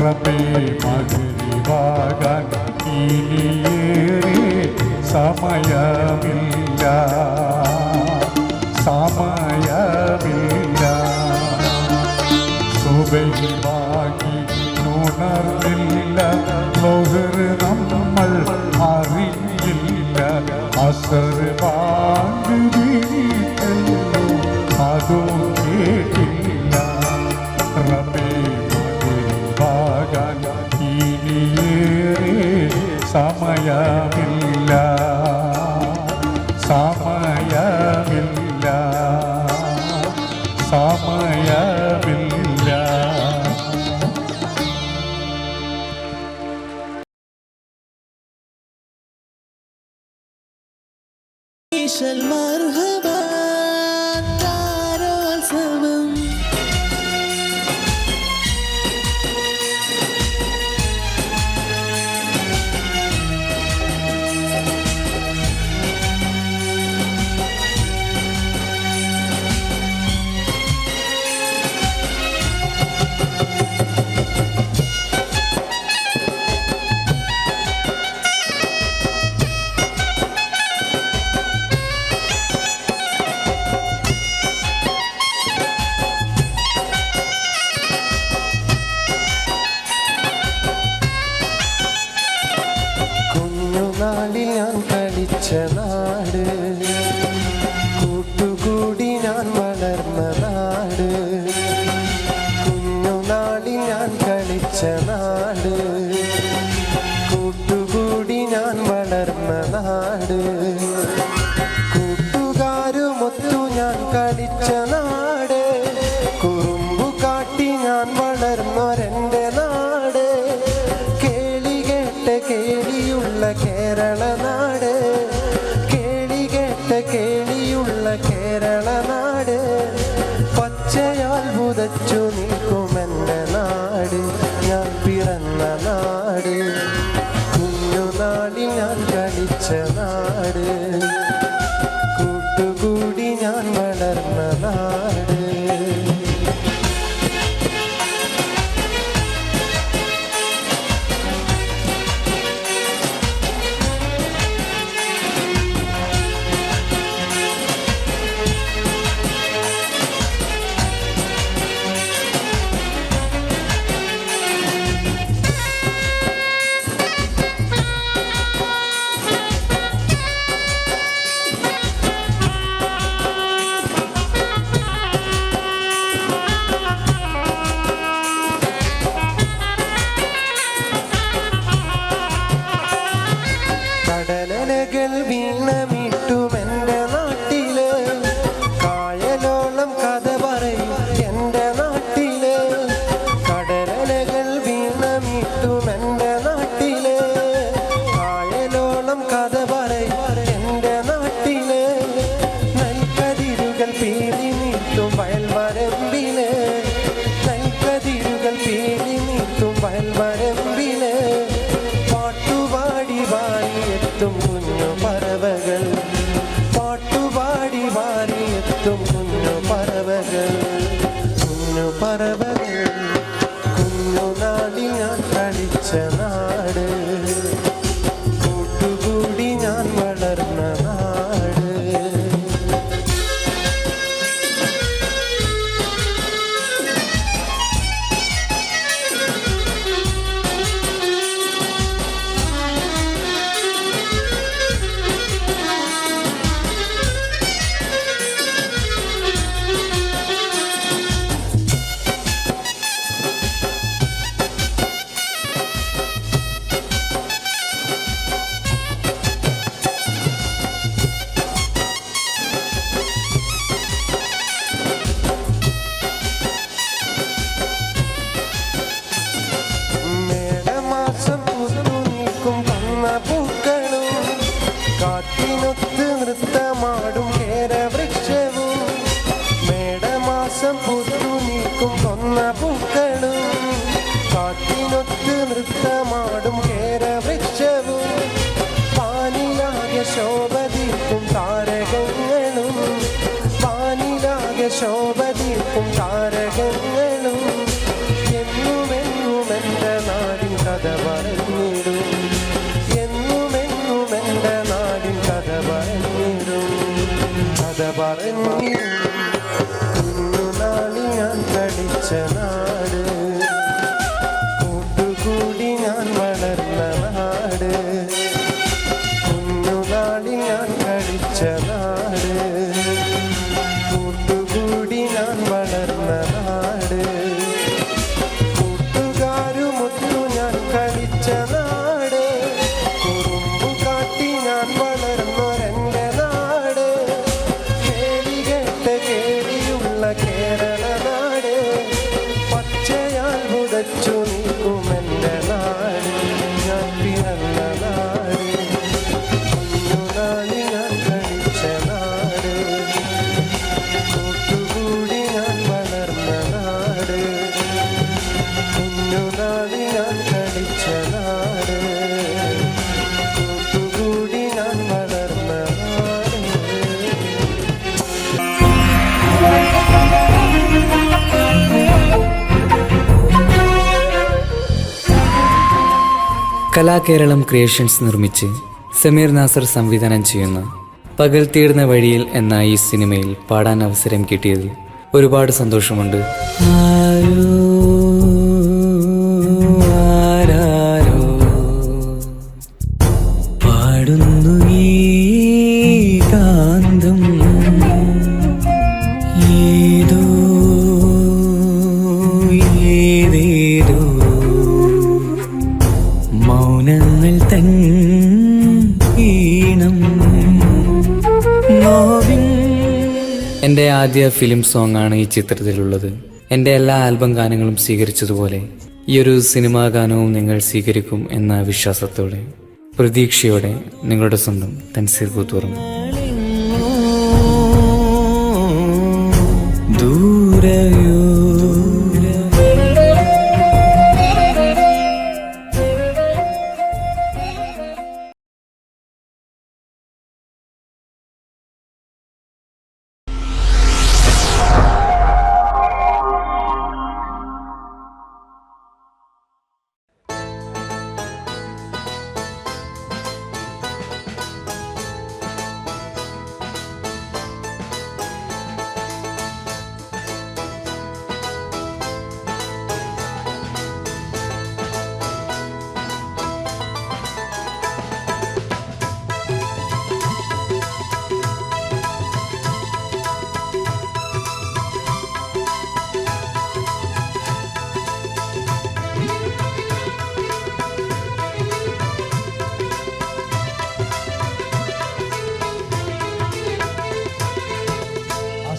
റബ്ബേ മകരിവാകാൻ ഇനിയേറെ സമയമില്ല സമയമില്ല സുബഹി ബാക്കി ഉണർന്നില്ല ലോഹർ നമ്മൾ അറിയില്ല അസർ ബാങ്ക് വിളിക്കല്ലോ അതും കേട്ടില്ല റബ്ബേ മകരിവാകാൻ ഇനിയേറെ സമയമില്ല സമയമില്ല സമയമില്ല. مرحبا താരോത്സവം കുഞ്ഞുനാളിൽ ഞാൻ കളിച്ച നാട് കൂട്ടുകൂടി ഞാൻ വളർന്ന നാട് കുഞ്ഞുനാളിൽ ഞാൻ കളിച്ച നാട് കൂട്ടുകൂടി ഞാൻ വളർന്ന നാട് കൂട്ടുകാരുമൊത്തു ഞാൻ കളിച്ച നാട് കുറുമ്പു കാട്ടി ഞാൻ വളർന്നൊരെൻ്റെ നാട് കേളി കേട്ട കേളിയുള്ള കേരള നാട് കേളി കേട്ട കേളിയുള്ള കേരള നാട് പച്ചയാൽ പുതച്ചു നിൽക്കുമെൻ്റെ നാട് ഞാൻ പിറന്ന നാട് കുഞ്ഞുനാളിൽ ഞാൻ കളിച്ച നാട് കൂട്ടുകൂടി ഞാൻ വളർന്ന നാട് കടലലകൾ വീണമിട്ടുമെൻ്റെ നാട്ടില് കായലോളം കഥ പറയും എൻ്റെ നാട്ടില് കടലലകൾ വീണമിട്ടുമെൻ്റെ നാട്ടില് കായലോളം കഥ പറയും എൻ്റെ നാട്ടില് നെൽക്കതിരുകൾ പീലി നീട്ടും വയൽവരമ്പില് നെൽക്കതിരുകൾ പീലി നീട്ടും വയൽവരമ്പില് പാട്ടുപാടി വാരിയെത്തും കുഞ്ഞു പറവകൾ പാട്ടുപാടി വാരിയെത്തും കുഞ്ഞു പറവകൾ കുഞ്ഞുനാളിൽ ഞാൻ കളിച്ച നാട് കൂട്ടുകൂടി ഞാൻ വളർന്ന നാട് പകച്ചു നിൽക്കുമെൻ്റെ നാട്, ഞാൻ പിറന്ന നാട്, കുഞ്ഞുനാളി ഞാൻ കളിച്ച നാട്, കൂട്ടുകൂടി ഞാൻ വളർന്ന നാട്, കുഞ്ഞുനാളി ഞാൻ കളിച്ച നാട്, കൂട്ടുകൂടി ഞാൻ വളർന്ന നാട്. കലാകേരളം ക്രിയേഷൻസ് നിർമ്മിച്ച് സമീർ നാസർ സംവിധാനം ചെയ്യുന്ന പകൽ തീർന്ന വഴിയിൽ എന്ന ഈ സിനിമയിൽ പാടാൻ അവസരം കിട്ടിയതിൽ ഒരുപാട് സന്തോഷമുണ്ട്. പാടുന്നു ഈ കാന്തം ഏതോ ഏതേതോ മൗനങ്ങൾ തൻ ഈണം. എൻ്റെ ആദ്യ ഫിലിം സോങ് ആണ് ഈ ചിത്രത്തിലുള്ളത്. എൻ്റെ എല്ലാ ആൽബം ഗാനങ്ങളും സ്വീകരിച്ചതുപോലെ ഈ ഒരു സിനിമാ ഗാനവും നിങ്ങൾ സ്വീകരിക്കും എന്ന വിശ്വാസത്തോടെ പ്രതീക്ഷയോടെ നിങ്ങളുടെ സ്വന്തം തൻസീർ കൂത്തുപറമ്പ്. ദൂരയോ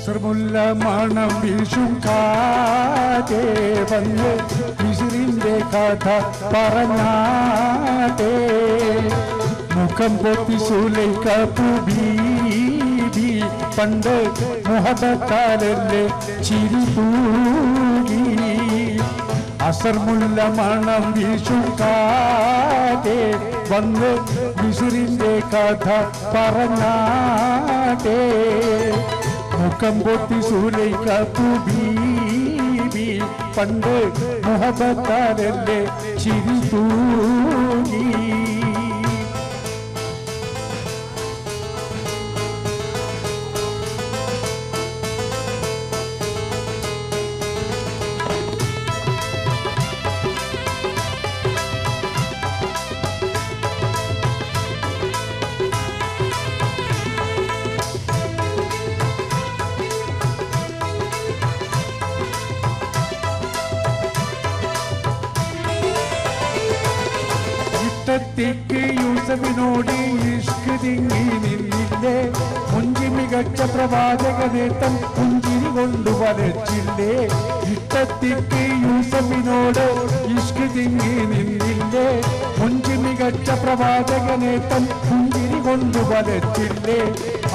അസർമുല്ല മണം വീശും കാറ്റേ വന്ന് വിസിറിന്റെ കഥ പറഞ്ഞാട്ടേ, മുഖം പൊത്തി സുലൈഖത്തു ബീബി പണ്ട് മുഹബത്താലല്ലേ ചിരി തൂകി. അസർമുല്ല മണം വീശും കാറ്റേ വന്ന് വിസിറിന്റെ കഥ പറഞ്ഞാട്ടേ, മുഖം പൊത്തി സുലൈഖത്തു ബീബി പണ്ട് മുഹബത്താലല്ലേ ചിരി തൂകി. ഇഷ്ടത്തിക്ക് യൂസഫിനോട് ഇഷ്ക് തിങ്ങി നിന്നില്ലേ, മുഞ്ചി മികച്ച പ്രവാചകനേട്ടൻ പുഞ്ചിരി കൊണ്ടു വലച്ചില്ലേ. ഇഷ്ടത്തിക്ക് യൂസഫിനോട് ഇഷ്ക് തിങ്ങി നിന്നില്ലേ, മുഞ്ചി മികച്ച പ്രവാചകനേട്ടൻ പുഞ്ചിരി കൊണ്ടു വലച്ചില്ലേ.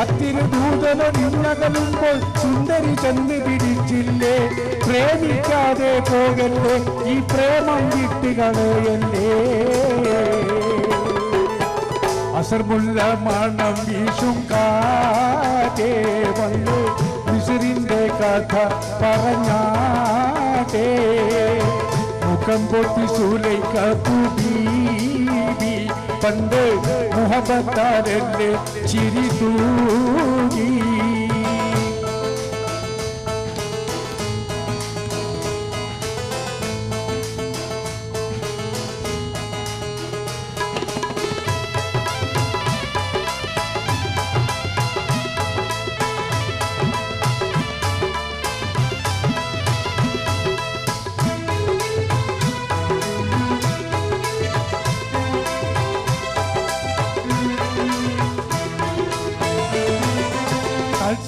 അത്തിരു ദൂതന നിന്നകലുമ്പോൾ സുന്ദരി ചെന്ന് പിടിച്ചില്ലേ. പ്രേമിക്കാതെ പോകല്ലേ, ഈ പ്രേമം വിട്ടുകളയല്ലേ. അസർമുല്ല മണം വീശും കാറ്റേ വന്ന് വിസിറിന്റെ കഥ പറഞ്ഞാട്ടേ, മുഖം പൊത്തി സുലൈഖത്തു ബീബി പണ്ട് മുഹബത്താലല്ലേ ചിരി തൂകി.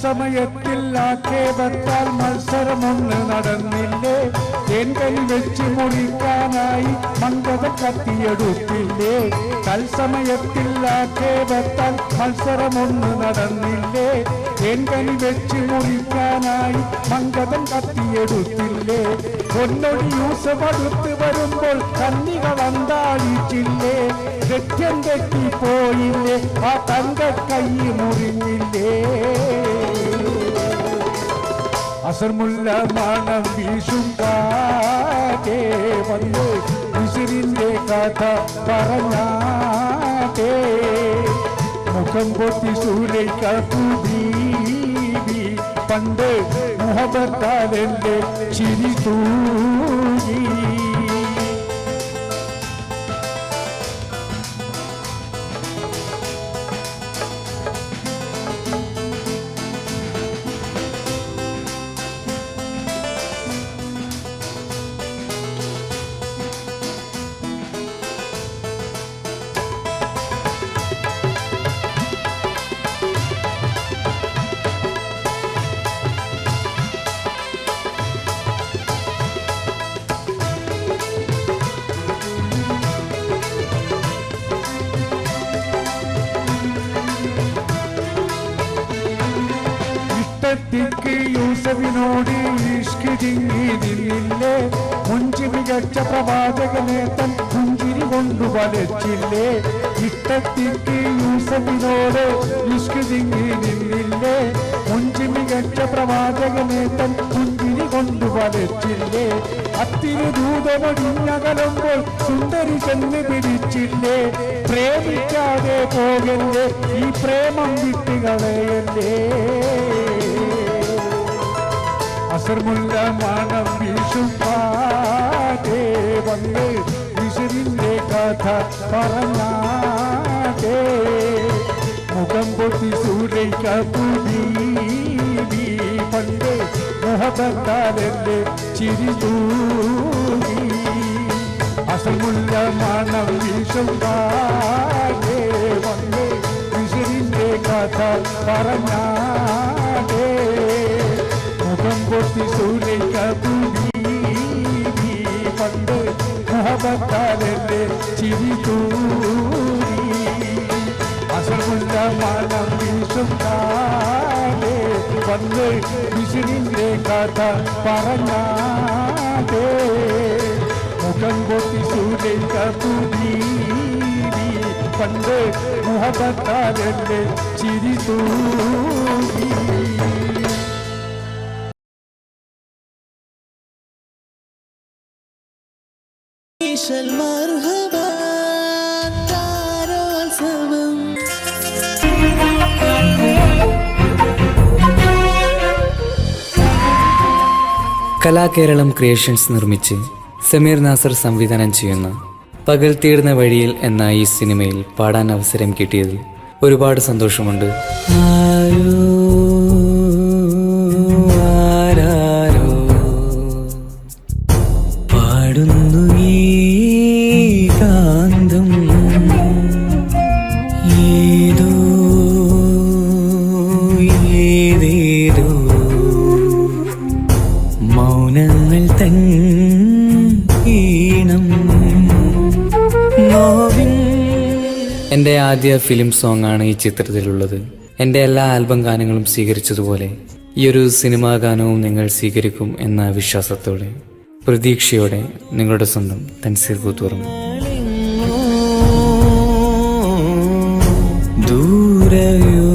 സമയത്തിൽ ആക്ഷേപത്താൽ മത്സരമൊന്ന് നടന്നില്ലേ. തേൻകനി വെച്ച് മുറിക്കാനായി മങ്കത കത്തിയെടുത്തില്ലേ? തൽസമയത്തിൽ ആക്ഷേപത്താൽ മത്സരമൊന്ന് നടന്നില്ലേ? തേൻകനി വെച്ച് മുറിക്കാനായി മങ്കതം കത്തിയെടുത്തില്ലേ? പൊന്നൊടി യൂസഫടുത്ത് വരുമ്പോൾ കന്നികൾ അന്താളിച്ചില്ലേ? ലക്ഷ്യം തെറ്റിപ്പോയില്ലേ? ആ തങ്ക കൈ മുറിഞ്ഞില്ലേ? അസർമുല്ല മണം വീശും കാറ്റേ വന്ന് ഉസിരിന്റെ കഥ പറഞ്ഞാട്ടേ. മുഖം പൊത്തി സൂര്യക്കു ബീവി പണ്ട് മുഹബത്താലെന്റെ ചിരി തൂങ്ങി. ഇഷ്ടത്തിക്ക് യൂസഫിനോട് ഇഷ്ക് തിങ്ങി നിന്നില്ലേ? മുഞ്ചി മികച്ച പ്രവാചകനെ തൻ പുഞ്ചിരി കൊണ്ടു വലച്ചില്ലേ? ഇഷ്ടത്തിക്ക് യൂസഫിനോട് ഇഷ്ക് തിങ്ങി നിന്നില്ലേ? മുഞ്ചി മികച്ച പ്രവാചകനെ തൻ പുഞ്ചിരി കൊണ്ടു വലച്ചില്ലേ? അത്തിരി ദൂതമൊടിഞ്ഞകലുമ്പോൾ സുന്ദരി ചെന്ന് പിടിച്ചില്ലേ? പ്രേമിക്കാതെ പോകല്ലേ, ഈ പ്രേമം വിട്ടുകളയല്ലേ? അസർമുല്ല മണം വീശും കാറ്റേ വന്ന് വിശുവിന്റെ കഥ പറഞ്ഞാട്ടേ. മുഖം പൊത്തി സൂര്യക്കു ബീവി പണ്ട് മുഹബത്താലെന്റെ ചിരി തൂങ്ങി. അസർമുല്ല മണം വീശും കാറ്റേ വന്ന് വിശുവിന്റെ കഥ പറഞ്ഞാട്ടേ. മുഖം പൊത്തി സൂര്യക്കു ബീവി പണ്ട് മുഹബത്താലെന്റെ ചിരി തൂങ്ങി. അസർമുല്ല മണം വീശും കാലേ വന്ന് വിശുവിന്റെ കഥ പറഞ്ഞാട്ടേ. മുഖം പൊത്തി സൂര്യക്കു ബീവി പണ്ട് മുഹബത്താലെന്റെ ചിരി തൂങ്ങി. المرحبا താരോത്സവം. കലാകേരളം ക്രിയേഷൻസ് നിർമ്മിച്ച് സമീർ നാസർ സംവിധാനം ചെയ്യുന്ന പകൽ തീർന്ന വഴിയിൽ എന്ന ഈ സിനിമയിൽ പാടാൻ അവസരം കിട്ടിയതിൽ ഒരുപാട് സന്തോഷമുണ്ട്. പാടുന്നു ഈ കാന്തം ഏതോ ഏതേതോ മൗനങ്ങൾ തൻ ഈണം. എൻ്റെ ആദ്യ ഫിലിം സോങ് ആണ് ഈ ചിത്രത്തിലുള്ളത്. എൻ്റെ എല്ലാ ആൽബം ഗാനങ്ങളും സ്വീകരിച്ചതുപോലെ ഈ ഒരു സിനിമാ ഗാനവും നിങ്ങൾ സ്വീകരിക്കും എന്ന വിശ്വാസത്തോടെ പ്രതീക്ഷയോടെ നിങ്ങളുടെ സ്വന്തം തൻസീർ കൂത്തുറങ്ങും. ദൂരയോ